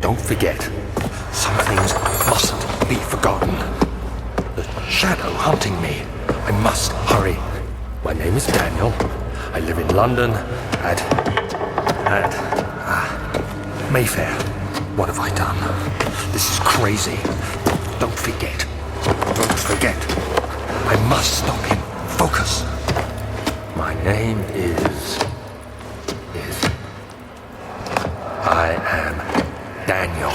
Don't forget, some things mustn't be forgotten. The shadow hunting me. I must hurry. My name is Daniel. I live in London at Mayfair. What have I done? This is crazy. Don't forget. Don't forget. I must stop him. Focus. My name is... I am Daniel.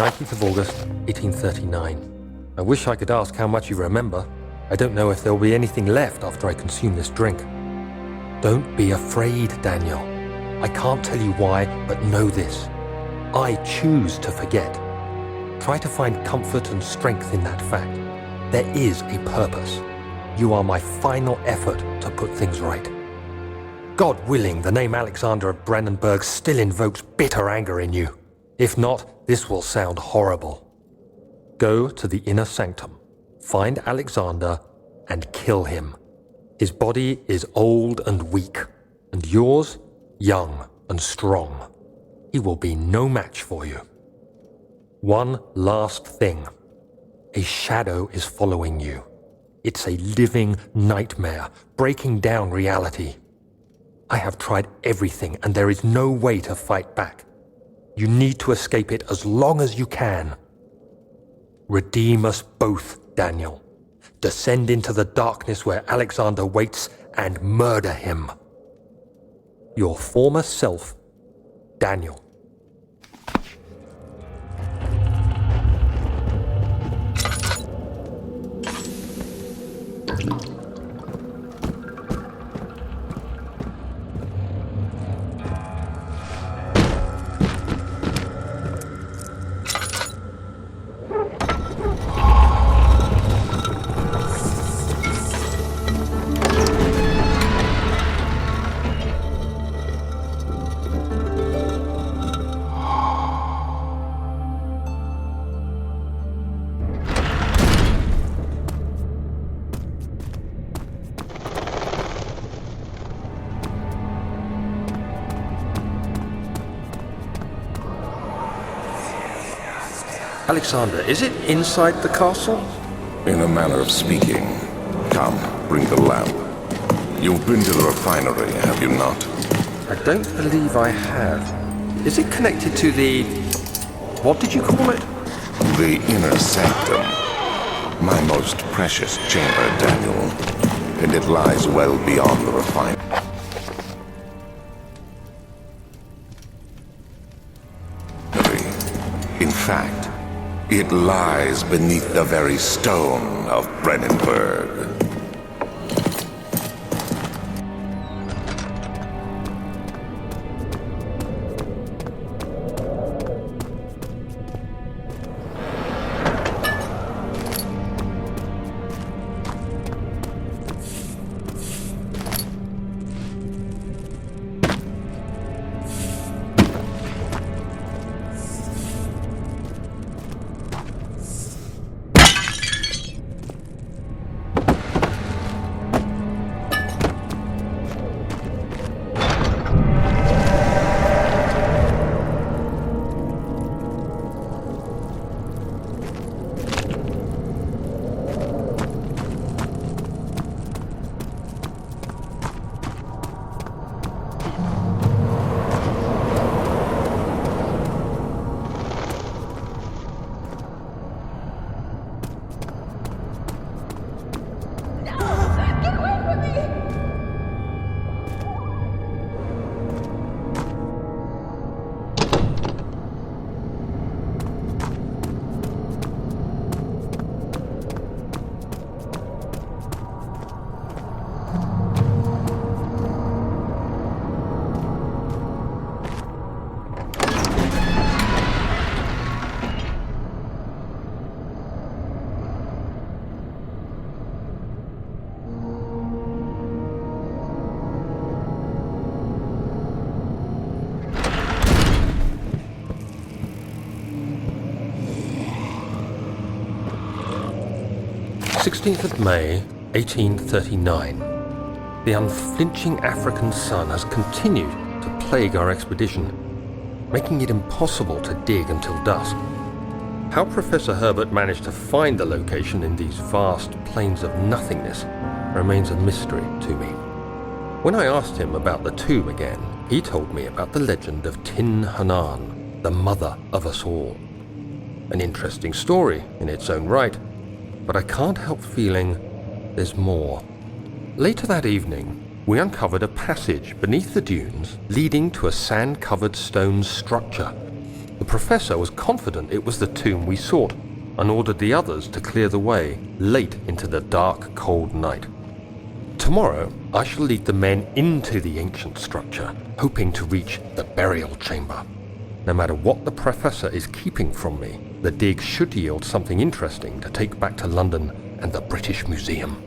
19th of August, 1839. I wish I could ask how much you remember. I don't know if there will be anything left after I consume this drink. Don't be afraid, Daniel. I can't tell you why, but know this. I choose to forget. Try to find comfort and strength in that fact. There is a purpose. You are my final effort to put things right. God willing, the name Alexander of Brandenburg still invokes bitter anger in you. If not, this will sound horrible. Go to the inner sanctum, find Alexander, and kill him. His body is old and weak, and yours, young and strong. He will be no match for you. One last thing. A shadow is following you. It's a living nightmare, breaking down reality. I have tried everything, and there is no way to fight back. You need to escape it as long as you can. Redeem us both, Daniel. Descend into the darkness where Alexander waits and murder him. Your former self, Daniel. Alexander, is it inside the castle? In a manner of speaking. Come, bring the lamp. You've been to the refinery, have you not? I don't believe I have. Is it connected to the... what did you call it? The inner sanctum. My most precious chamber, Daniel. And it lies well beyond the refinery. In fact, it lies beneath the very stone of Brandenburg. 16th of May, 1839. The unflinching African sun has continued to plague our expedition, making it impossible to dig until dusk. How Professor Herbert managed to find the location in these vast plains of nothingness remains a mystery to me. When I asked him about the tomb again, he told me about the legend of Tin Hanan, the mother of us all. An interesting story in its own right, but I can't help feeling there's more. Later that evening, we uncovered a passage beneath the dunes leading to a sand-covered stone structure. The professor was confident it was the tomb we sought and ordered the others to clear the way late into the dark, cold night. Tomorrow, I shall lead the men into the ancient structure, hoping to reach the burial chamber. No matter what the professor is keeping from me, the dig should yield something interesting to take back to London and the British Museum.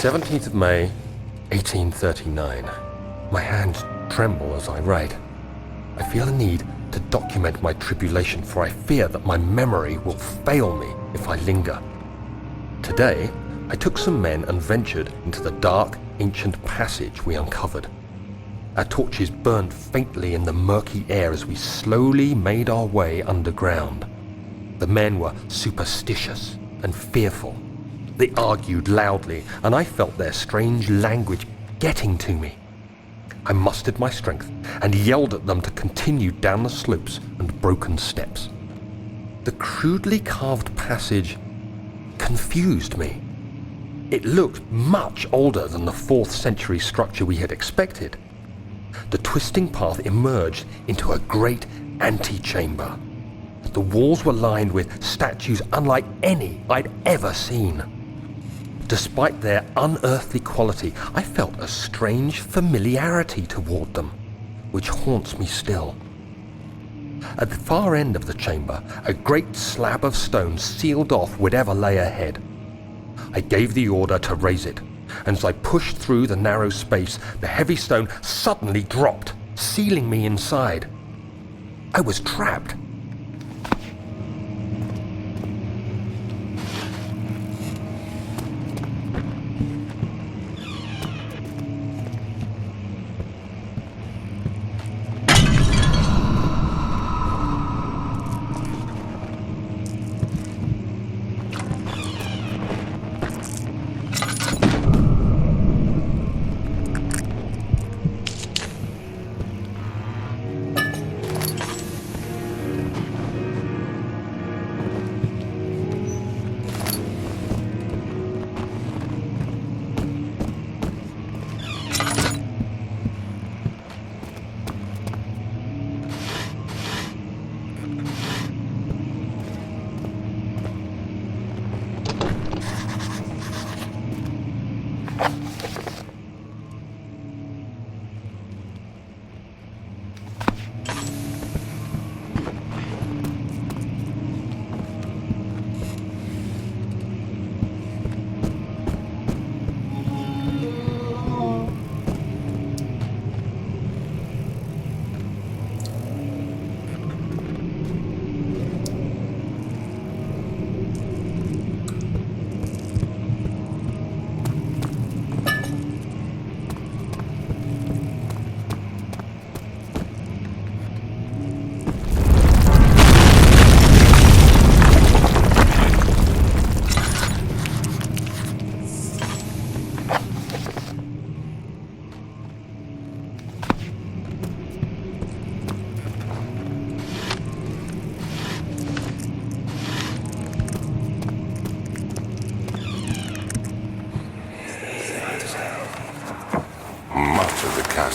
"17th of May, 1839. My hands tremble as I write. I feel a need to document my tribulation, for I fear that my memory will fail me if I linger. Today, I took some men and ventured into the dark, ancient passage we uncovered. Our torches burned faintly in the murky air as we slowly made our way underground. The men were superstitious and fearful. They argued loudly, and I felt their strange language getting to me. I mustered my strength and yelled at them to continue down the slopes and broken steps. The crudely carved passage confused me. It looked much older than the 4th century structure we had expected. The twisting path emerged into a great antechamber. The walls were lined with statues unlike any I'd ever seen. Despite their unearthly quality, I felt a strange familiarity toward them, which haunts me still. At the far end of the chamber, a great slab of stone sealed off whatever lay ahead. I gave the order to raise it, and as I pushed through the narrow space, the heavy stone suddenly dropped, sealing me inside. I was trapped.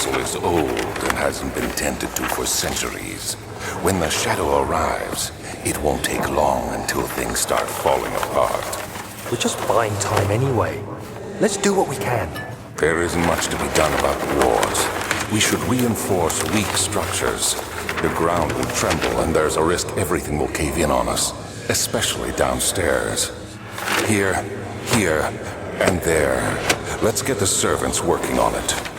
castle is old and hasn't been tended to for centuries. When the shadow arrives, it won't take long until things start falling apart. We're just buying time anyway. Let's do what we can. There isn't much to be done about the wars. We should reinforce weak structures. The ground will tremble and there's a risk everything will cave in on us, especially downstairs. Here, and there. Let's get the servants working on it.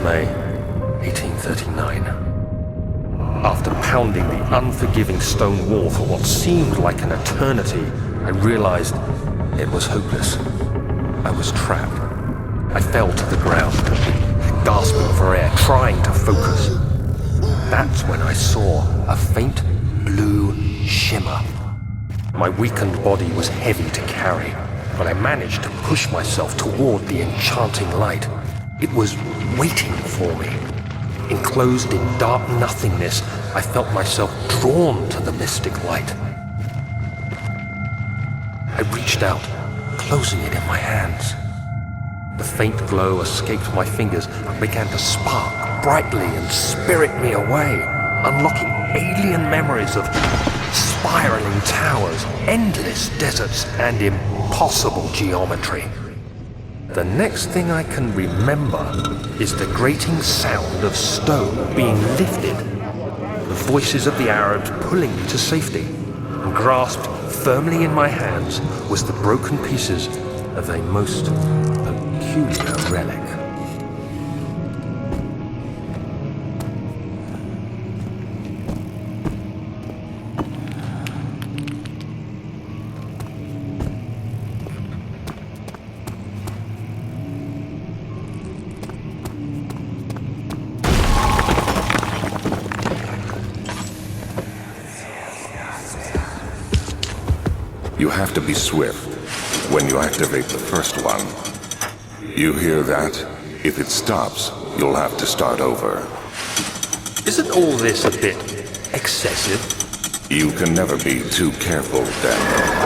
May 1839. After pounding the unforgiving stone wall for what seemed like an eternity, I realized it was hopeless. I was trapped. I fell to the ground, gasping for air, trying to focus. That's when I saw a faint blue shimmer. My weakened body was heavy to carry, but I managed to push myself toward the enchanting light. It was waiting for me. Enclosed in dark nothingness, I felt myself drawn to the mystic light. I reached out, closing it in my hands. The faint glow escaped my fingers and began to spark brightly and spirit me away, unlocking alien memories of spiraling towers, endless deserts, and impossible geometry. The next thing I can remember is the grating sound of stone being lifted, the voices of the Arabs pulling me to safety, and grasped firmly in my hands was the broken pieces of a most peculiar relic. You have to be swift when you activate the first one. You hear that? If it stops, you'll have to start over. Isn't all this a bit excessive? You can never be too careful, Daniel.